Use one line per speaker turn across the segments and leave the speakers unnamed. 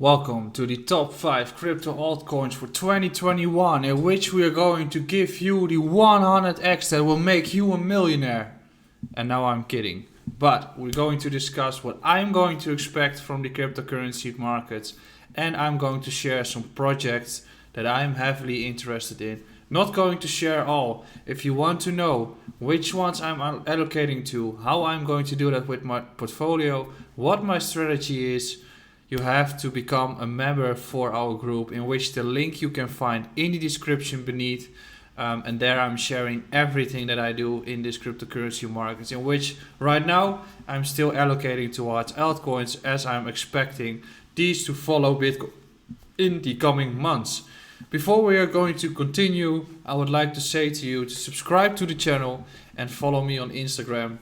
Welcome to the top 5 crypto altcoins for 2021, in which we are going to give you the 100x that will make you a millionaire. And now I'm kidding. But we're going to discuss what I'm going to expect from the cryptocurrency markets, and I'm going to share some projects that I'm heavily interested in. Not going to share all. If you want to know which ones I'm allocating to, how I'm going to do that with my portfolio, what my strategy is, you have to become a member for our group, in which the link you can find in the description beneath. And there I'm sharing everything that I do in this cryptocurrency markets, in which right now I'm still allocating towards altcoins, as I'm expecting these to follow Bitcoin in the coming months. Before we are going to continue, I would like to say to you to subscribe to the channel and follow me on Instagram.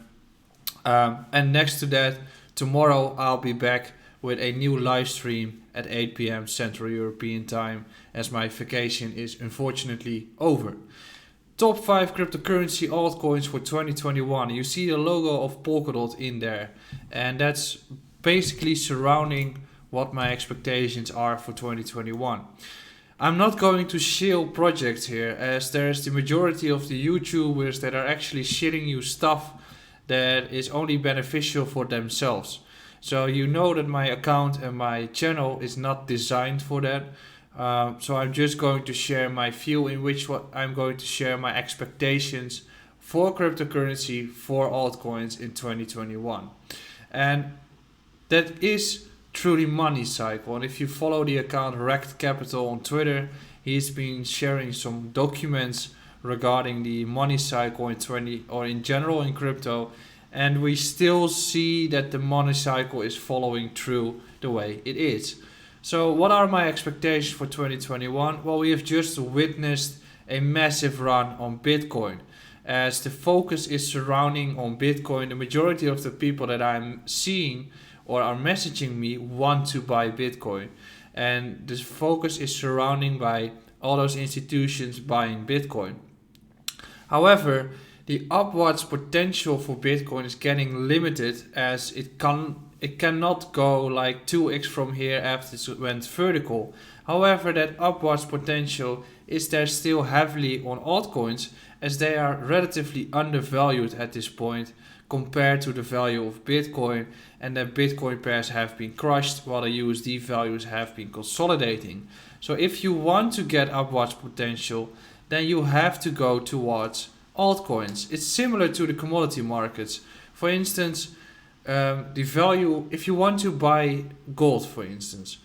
And next to that, tomorrow I'll be back with a new live stream at 8 p.m. Central European Time, as my vacation is unfortunately over. Top 5 cryptocurrency altcoins for 2021. You see the logo of Polkadot in there, and that's basically surrounding what my expectations are for 2021. I'm not going to shield projects here, as there's the majority of the YouTubers that are actually shitting you stuff that is only beneficial for themselves. So you know that my account and my channel is not designed for that. So I'm just going to share my view, in which what I'm going to share my expectations for cryptocurrency, for altcoins in 2021. And that is through the money cycle. And if you follow the account Rect Capital on Twitter, he's been sharing some documents regarding the money cycle in 20 or in general in crypto. And we still see that the money cycle is following through the way it is. So what are my expectations for 2021? Well, we have just witnessed a massive run on Bitcoin. As the focus is surrounding on Bitcoin, the majority of the people that I'm seeing or are messaging me want to buy Bitcoin. And the focus is surrounding by all those institutions buying Bitcoin. However, the upwards potential for Bitcoin is getting limited, as it cannot go like 2x from here after it went vertical. However, that upwards potential is there still heavily on altcoins, as they are relatively undervalued at this point compared to the value of Bitcoin, and the Bitcoin pairs have been crushed while the USD values have been consolidating. So if you want to get upwards potential, then you have to go towards altcoins. It's similar to the commodity markets. For instance, the value, if you want to buy gold, for instance,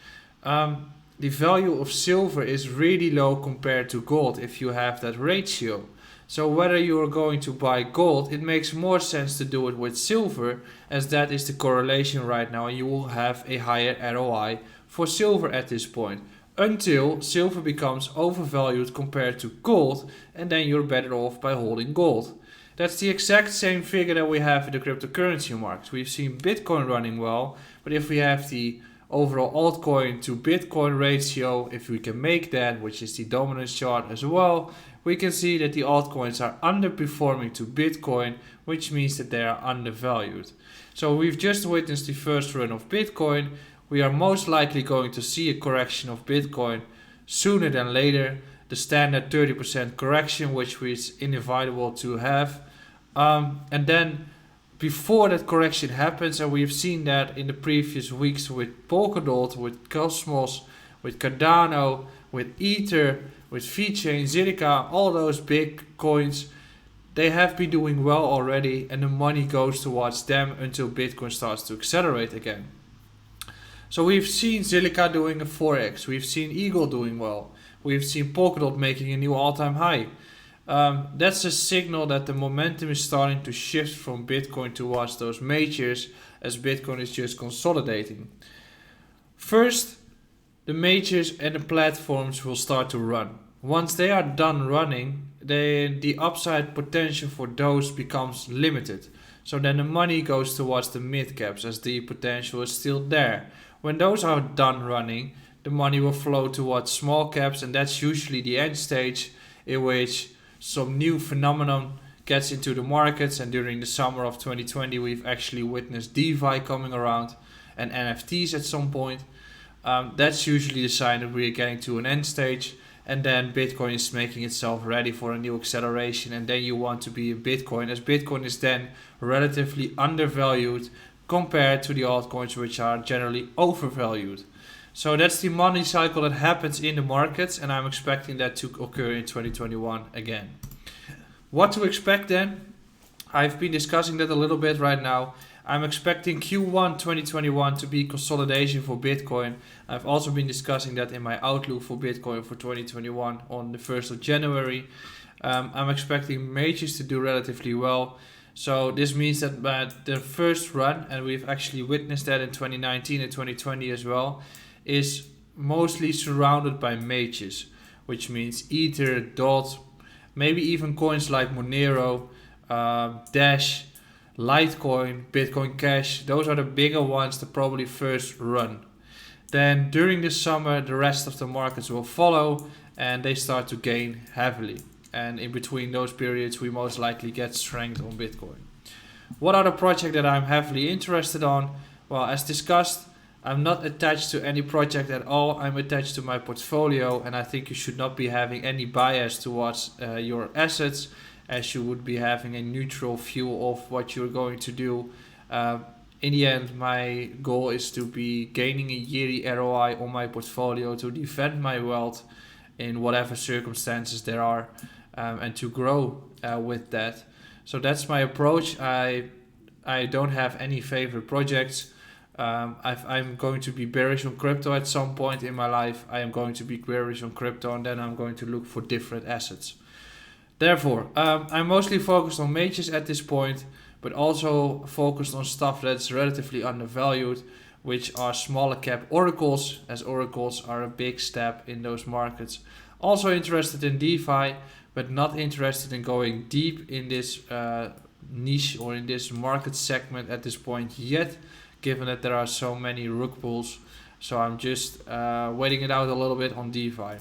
the value of silver is really low compared to gold if you have that ratio. So whether you are going to buy gold, it makes more sense to do it with silver, as that is the correlation right now, and you will have a higher ROI for silver at this point, until silver becomes overvalued compared to gold, and then you're better off by holding gold. That's the exact same figure that we have in the cryptocurrency markets. We've seen Bitcoin running well, but if we have the overall altcoin to Bitcoin ratio, if we can make that, which is the dominance chart as well, we can see that the altcoins are underperforming to Bitcoin, which means that they are undervalued. So we've just witnessed the first run of Bitcoin. We are most likely going to see a correction of Bitcoin sooner than later, the standard 30% correction, which is inevitable to have. And then before that correction happens, and we've seen that in the previous weeks with Polkadot, with Cosmos, with Cardano, with Ether, with VeChain, Zilliqa, all those big coins, they have been doing well already, and the money goes towards them until Bitcoin starts to accelerate again. So we've seen Zilliqa doing a 4x, we've seen Eagle doing well, we've seen Polkadot making a new all-time high. That's a signal that the momentum is starting to shift from Bitcoin towards those majors, as Bitcoin is just consolidating. First, the majors and the platforms will start to run. Once they are done running, the upside potential for those becomes limited. So then the money goes towards the mid caps, as the potential is still there. When those are done running, the money will flow towards small caps, and that's usually the end stage in which some new phenomenon gets into the markets. And during the summer of 2020, we've actually witnessed DeFi coming around and NFTs at some point. That's usually the sign that we're getting to an end stage, and then Bitcoin is making itself ready for a new acceleration, and then you want to be in Bitcoin, as Bitcoin is then relatively undervalued compared to the altcoins, which are generally overvalued. So that's the money cycle that happens in the markets, and I'm expecting that to occur in 2021 again. What to expect then? I've been discussing that a little bit right now. I'm expecting Q1 2021 to be consolidation for Bitcoin. I've also been discussing that in my outlook for Bitcoin for 2021 on the 1st of January. I'm expecting majors to do relatively well. So this means that the first run, and we've actually witnessed that in 2019 and 2020 as well, is mostly surrounded by majors, which means Ether, DOT, maybe even coins like Monero, Dash, Litecoin, Bitcoin Cash. Those are the bigger ones that probably first run. Then during the summer, the rest of the markets will follow and they start to gain heavily. And in between those periods, we most likely get strength on Bitcoin. What are the projects that I'm heavily interested on? Well, as discussed, I'm not attached to any project at all. I'm attached to my portfolio, and I think you should not be having any bias towards your assets, as you would be having a neutral view of what you're going to do. In the end, my goal is to be gaining a yearly ROI on my portfolio to defend my wealth in whatever circumstances there are, and to grow with that. So that's my approach. I don't have any favorite projects. I'm going to be bearish on crypto at some point in my life. I am going to be bearish on crypto, and then I'm going to look for different assets. Therefore, I'm mostly focused on majors at this point, but also focused on stuff that's relatively undervalued, which are smaller cap oracles, as oracles are a big step in those markets. Also interested in DeFi, but not interested in going deep in this niche or in this market segment at this point yet, given that there are so many rug pulls. So I'm just waiting it out a little bit on DeFi.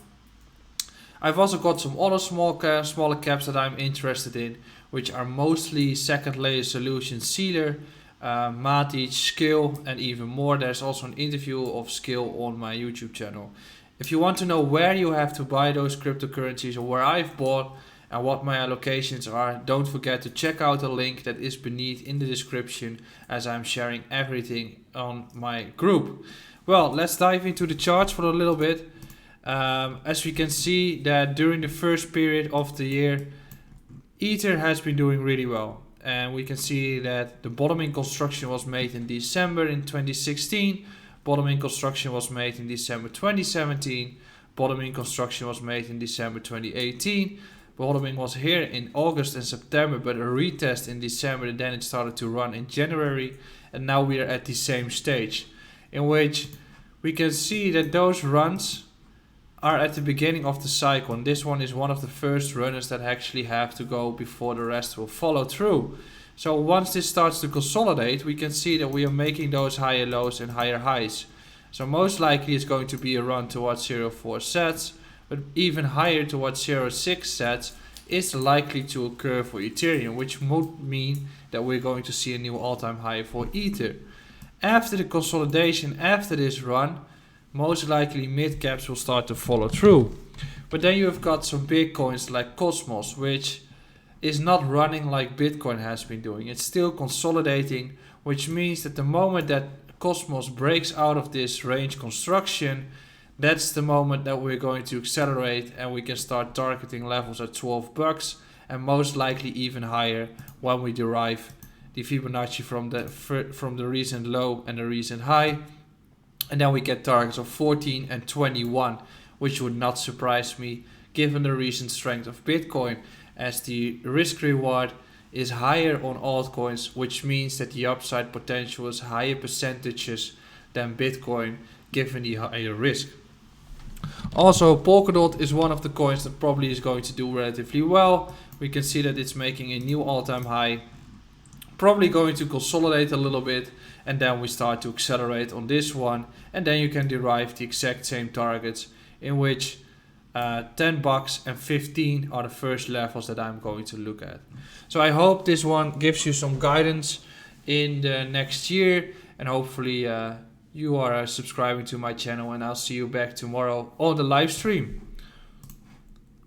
I've also got some other smaller caps that I'm interested in, which are mostly second layer solutions, Sealer, Matic, Scale, and even more. There's also an interview of Scale on my YouTube channel. If you want to know where you have to buy those cryptocurrencies or where I've bought and what my allocations are, don't forget to check out the link that is beneath in the description, as I'm sharing everything on my group. Well, let's dive into the charts for a little bit. As we can see that during the first period of the year, Ether has been doing really well. And we can see that the bottoming construction was made in December in 2016. Bottoming construction was made in December 2017. Bottoming construction was made in December 2018. Bottoming was here in August and September, but a retest in December, and then it started to run in January. And now we are at the same stage, in which we can see that those runs are at the beginning of the cycle, and this one is one of the first runners that actually have to go before the rest will follow through. So once this starts to consolidate, we can see that we are making those higher lows and higher highs. So most likely it's going to be a run towards 0.4 sats, but even higher towards 0.6 sats is likely to occur for Ethereum, which would mean that we're going to see a new all-time high for Ether. After the consolidation, after this run, most likely mid caps will start to follow through. But then you have got some big coins like Cosmos, which is not running like Bitcoin has been doing. It's still consolidating, which means that the moment that Cosmos breaks out of this range construction, that's the moment that we're going to accelerate, and we can start targeting levels at $12 and most likely even higher when we derive the Fibonacci from the recent low and the recent high. And then we get targets of 14 and 21, which would not surprise me given the recent strength of Bitcoin, as the risk reward is higher on altcoins, which means that the upside potential is higher percentages than Bitcoin given the higher risk. Also, Polkadot is one of the coins that probably is going to do relatively well. We can see that it's making a new all-time high, probably going to consolidate a little bit, and then we start to accelerate on this one, and then you can derive the exact same targets, in which $10 and 15 are the first levels that I'm going to look at. So I hope this one gives you some guidance in the next year, and hopefully you are subscribing to my channel, and I'll see you back tomorrow on the live stream.